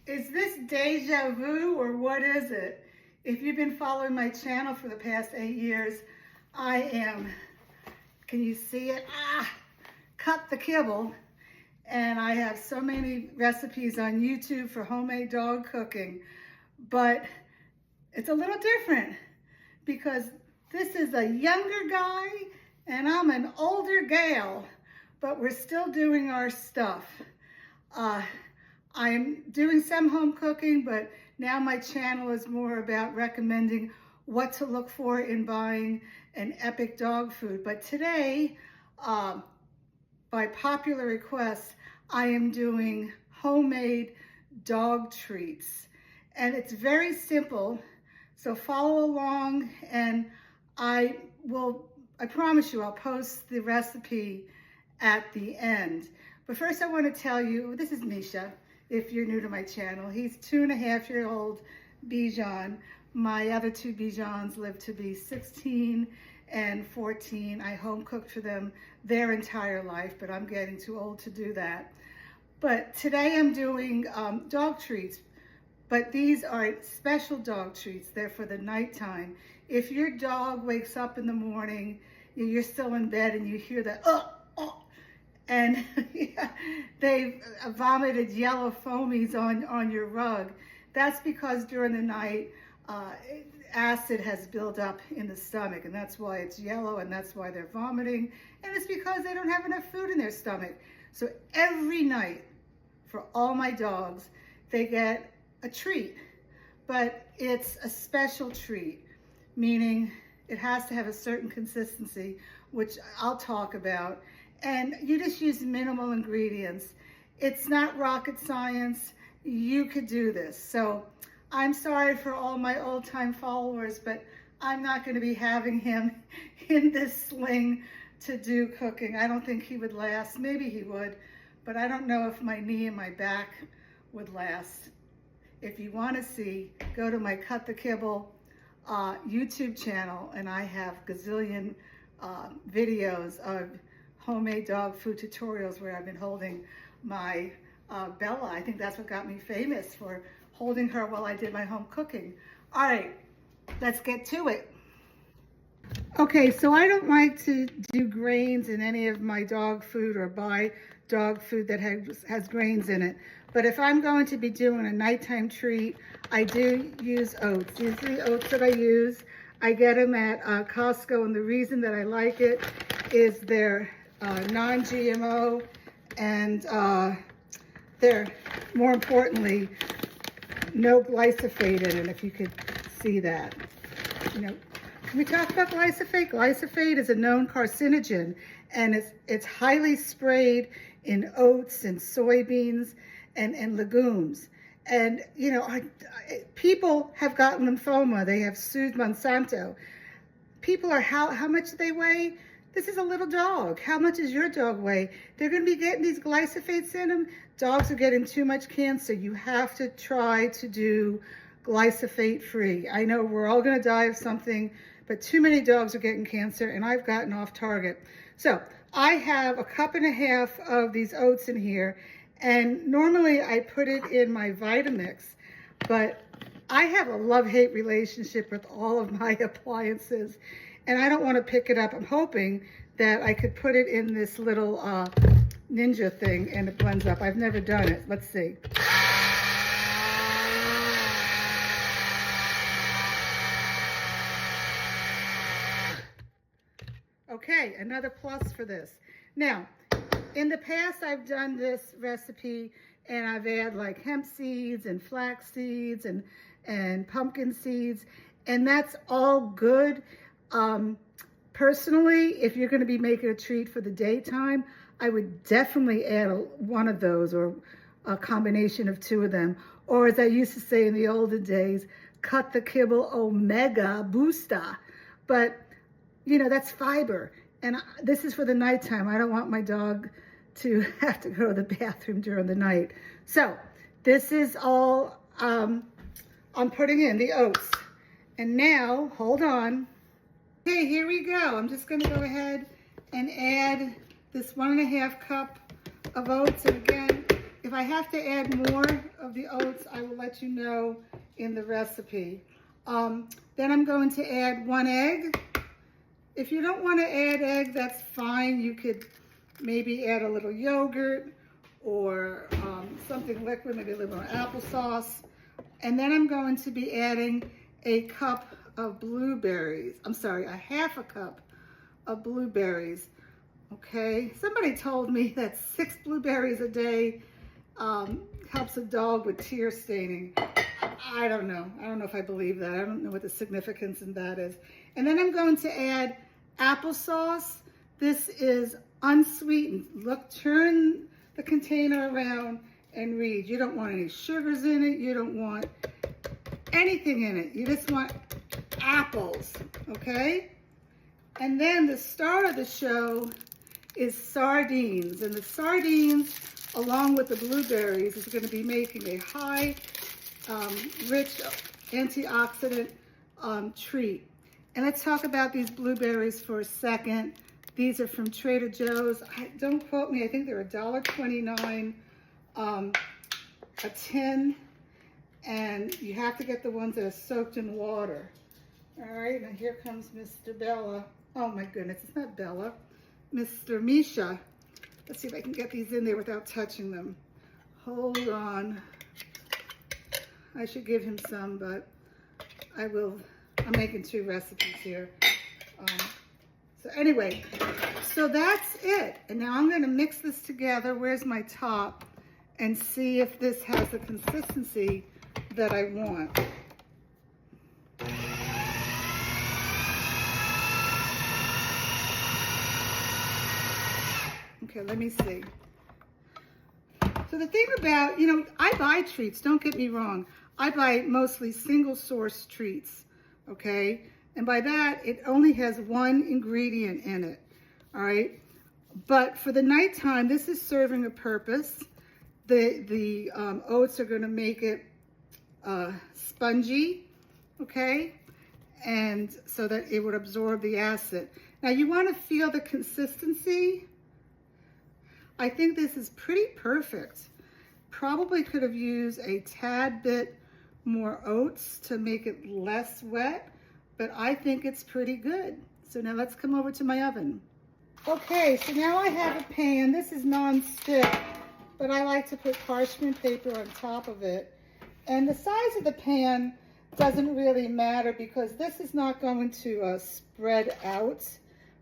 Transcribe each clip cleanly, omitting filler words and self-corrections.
Is this deja vu or what is it? If you've been following my channel for the past 8 years, I am, can you see it? Cut the kibble. And I have so many recipes on YouTube for homemade dog cooking, but it's a little different because this is a younger guy and I'm an older gal, but we're still doing our stuff. I'm doing some home cooking, but now my channel is more about recommending what to look for in buying an epic dog food. But today, by popular request, I am doing homemade dog treats. And it's very simple, so follow along, and I promise you I'll post the recipe at the end. But first I want to tell you, this is Misha, if you're new to my channel. He's 2.5-year-old Bichon. My other 2 Bichons live to be 16 and 14. I home cooked for them their entire life, but I'm getting too old to do that. But today I'm doing dog treats, but these are special dog treats. They're for the nighttime. If your dog wakes up in the morning, you're still in bed and you hear that, and they've vomited yellow foamies on your rug, that's because during the night, acid has built up in the stomach, and that's why it's yellow, and that's why they're vomiting, and it's because they don't have enough food in their stomach. So every night, for all my dogs, they get a treat, but it's a special treat, meaning it has to have a certain consistency, which I'll talk about, and you just use minimal ingredients. It's not rocket science. You could do this. So I'm sorry for all my old-time followers, but I'm not going to be having him in this sling to do cooking. I don't think he would last. Maybe he would, but I don't know if my knee and my back would last. If you want to see, go to my Cut the Kibble YouTube channel, and I have gazillion videos of homemade dog food tutorials where I've been holding my Bella. I think that's what got me famous, for holding her while I did my home cooking. All right, let's get to it. Okay, so I don't like to do grains in any of my dog food or buy dog food that has grains in it. But if I'm going to be doing a nighttime treat, I do use oats. These are the oats that I use. I get them at Costco, and the reason that I like it is they're non-GMO, and they're, more importantly, no glyphosate in it, if you could see that. You know, can we talk about glyphosate? Glyphosate is a known carcinogen, and it's highly sprayed in oats and soybeans and legumes. And, you know, people have gotten lymphoma. They have sued Monsanto. People are, how much do they weigh? This is a little dog. How much does your dog weigh? They're going to be getting these glyphosates in them. Dogs are getting too much cancer. You have to try to do glyphosate free. I know we're all going to die of something, but too many dogs are getting cancer, and I've gotten off target. So I have 1.5 cups of these oats in here, and normally I put it in my Vitamix, but I have a love-hate relationship with all of my appliances, and I don't want to pick it up. I'm hoping that I could put it in this little ninja thing and it blends up. I've never done it. Let's see. Okay, another plus for this. Now, in the past, I've done this recipe and I've added like hemp seeds and flax seeds and pumpkin seeds, and that's all good. Personally, if you're going to be making a treat for the daytime, I would definitely add one of those, or a combination of 2 of them. Or as I used to say in the olden days, cut the kibble omega booster. But, you know, that's fiber. And this is for the nighttime. I don't want my dog to have to go to the bathroom during the night. So this is all I'm putting in, the oats. And now, hold on. Okay, here we go. I'm just going to go ahead and add this 1.5 cups of oats. And again, if If I have to add more of the oats, I will let you know in the recipe. Then I'm going to add 1 egg. If you don't want to add egg, that's fine. You could maybe add a little yogurt or something liquid, maybe a little more applesauce. And then I'm going to be adding a cup of blueberries. I'm sorry, a half a cup of blueberries. Okay, somebody told me that 6 blueberries a day helps a dog with tear staining. I don't know. I don't know if I believe that. I don't know what the significance in that is. And then I'm going to add applesauce. This is unsweetened. Look, turn the container around and read. You don't want any sugars in it. You don't want anything in it. You just want apples, okay? And then the star of the show is sardines. And the sardines, along with the blueberries, is going to be making a high rich antioxidant treat. And let's talk about these blueberries for a second. These are from Trader Joe's. Don't quote me, I think they're $1.29 a tin. And you have to get the ones that are soaked in water. All right, now here comes Mr. Bella. Oh my goodness, it's not Bella. Mr. Misha. Let's see if I can get these in there without touching them. Hold on. I should give him some, but I will. I'm making 2 recipes here. So anyway, so that's it. And now I'm going to mix this together. Where's my top? And see if this has the consistency that I want. Okay, let me see. So the thing about, I buy treats, don't get me wrong. I buy mostly single source treats, okay? And by that, it only has 1 ingredient in it, all right? But for the nighttime, this is serving a purpose. The oats are gonna make it spongy, okay? And so that it would absorb the acid. Now you wanna feel the consistency. I think this is pretty perfect. Probably could have used a tad bit more oats to make it less wet, but I think it's pretty good. So now let's come over to my oven. Okay, so now I have a pan. This is non-stick, but I like to put parchment paper on top of it. And the size of the pan doesn't really matter because this is not going to spread out,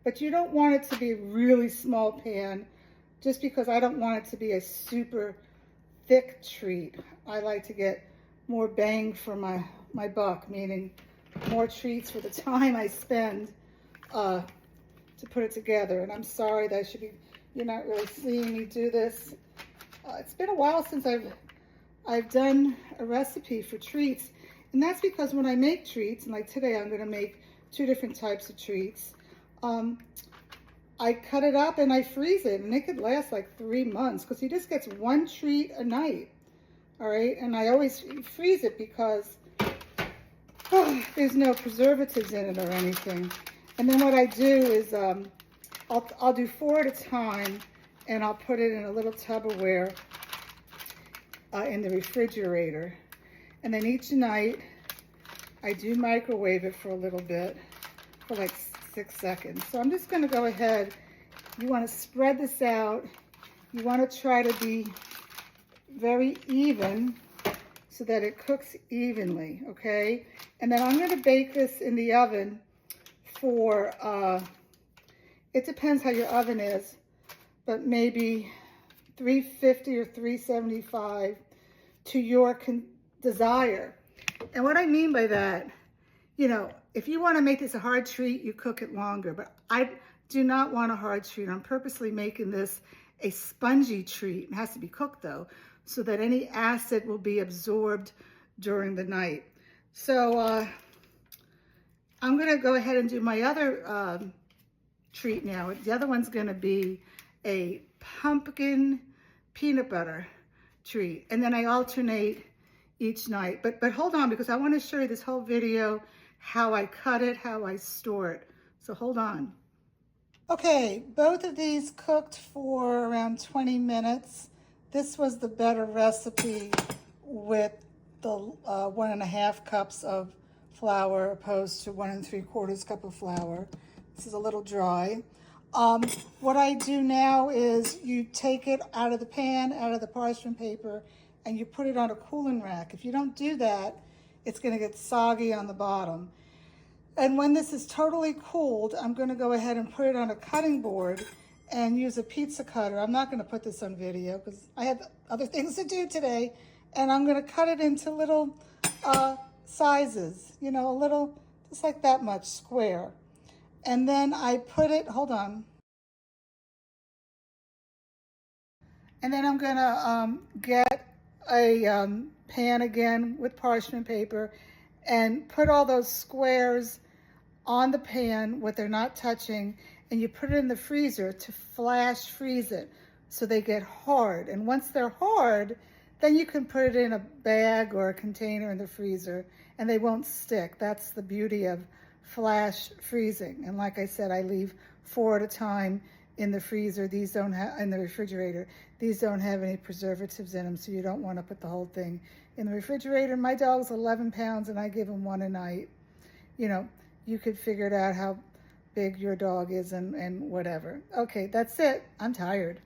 but you don't want it to be a really small pan just because I don't want it to be a super thick treat. I like to get more bang for my buck, meaning more treats for the time I spend to put it together. And I'm sorry that you're not really seeing me do this. It's been a while since I've done a recipe for treats, and that's because when I make treats, and like today I'm going to make 2 different types of treats, I cut it up and I freeze it, and it could last like 3 months because he just gets 1 treat a night. All right, and I always freeze it because there's no preservatives in it or anything. And then what I do is I'll do 4 at a time, and I'll put it in a little Tupperware in the refrigerator. And then each night I do microwave it for a little bit, for like 6 seconds. So I'm just going to go ahead. You want to spread this out. You want to try to be very even so that it cooks evenly, okay? And then I'm going to bake this in the oven for, it depends how your oven is, but maybe 350 or 375 to your desire. And what I mean by that, if you want to make this a hard treat, you cook it longer. But I do not want a hard treat. I'm purposely making this a spongy treat. It has to be cooked though, so that any acid will be absorbed during the night. So I'm going to go ahead and do my other treat now. The other one's going to be a pumpkin peanut butter treat. And then I alternate each night. But hold on, because I want to show you this whole video, how I cut it, how I store it. So hold on. Okay, both of these cooked for around 20 minutes. This was the better recipe with the 1.5 cups of flour opposed to 1 3/4 cup of flour. This is a little dry. What I do now is you take it out of the pan, out of the parchment paper, and you put it on a cooling rack. If you don't do that, it's going to get soggy on the bottom. And when this is totally cooled, I'm going to go ahead and put it on a cutting board and use a pizza cutter. I'm not going to put this on video because I have other things to do today. And I'm going to cut it into little sizes, you know, a little, just like that much square. And then I put it, hold on. And then I'm going to get a pan again with parchment paper and put all those squares on the pan what they're not touching, and you put it in the freezer to flash freeze it so they get hard. And once they're hard, then you can put it in a bag or a container in the freezer and they won't stick. That's the beauty of flash freezing. And like I said, I leave 4 at a time in the freezer. These don't have, in the refrigerator, these don't have any preservatives in them, so you don't want to put the whole thing in the refrigerator. My dog's 11 pounds and I give him 1 a night. You know, you could figure it out how big your dog is and whatever. Okay, that's it. I'm tired.